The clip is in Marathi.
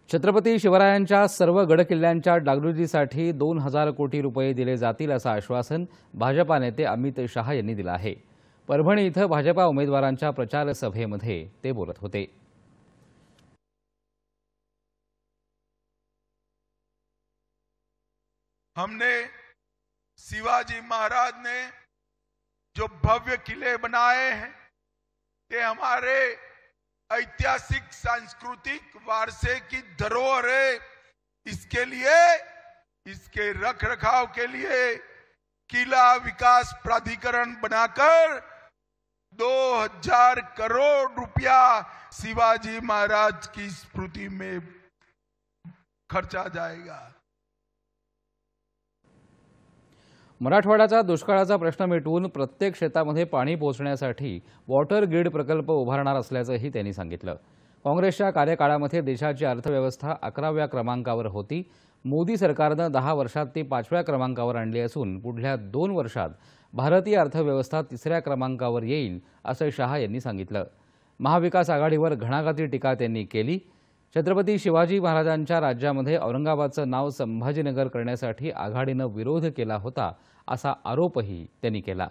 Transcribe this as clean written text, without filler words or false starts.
छत्रपती शिवरायांच्या सर्व गडकिल्ल्यांच्या डागडुजीसाठी 2,000 कोटी रुपये दिले जातील असं आश्वासन भाजपा नेते अमित शहा यांनी दिलं आहे। परभणी इथं भाजपा उमेदवारांच्या प्रचार सभेमध्ये ते बोलत होते। हमने शिवाजी महाराज ने जो भव्य किले बनाए हैं ये हमारे ऐतिहासिक सांस्कृतिक वारसे की धरोहर है। इसके लिए, इसके रखरखाव के लिए किला विकास प्राधिकरण बनाकर 2,000 करोड़ रुपया शिवाजी महाराज की स्मृति में खर्चा जाएगा। मराठवाड्याचा दुष्काळाचा प्रश्न मिटवून प्रत्येक शेतामध्ये पाणी पोहोचण्यासाठी वॉटर ग्रिड प्रकल्प उभारणार असल्याचंही त्यांनी सांगितलं। काँग्रेसच्या कार्यकाळामध्ये देशाची अर्थव्यवस्था 11व्या क्रमांकावर होती। मोदी सरकारनं 10 वर्षात ती 5व्या क्रमांकावर आणली असून पुढल्या 2 वर्षात भारतीय अर्थव्यवस्था 3ऱ्या क्रमांकावर येईल असं शहा यांनी सांगितलं। महाविकास आघाडीवर घणाघाती टीका त्यांनी केली। छत्रपती शिवाजी महाराजांच्या राज्यामध्ये औरंगाबादचं नाव संभाजीनगर करण्यासाठी आघाडीनं विरोध केला होता असा आरोपही त्यांनी केला।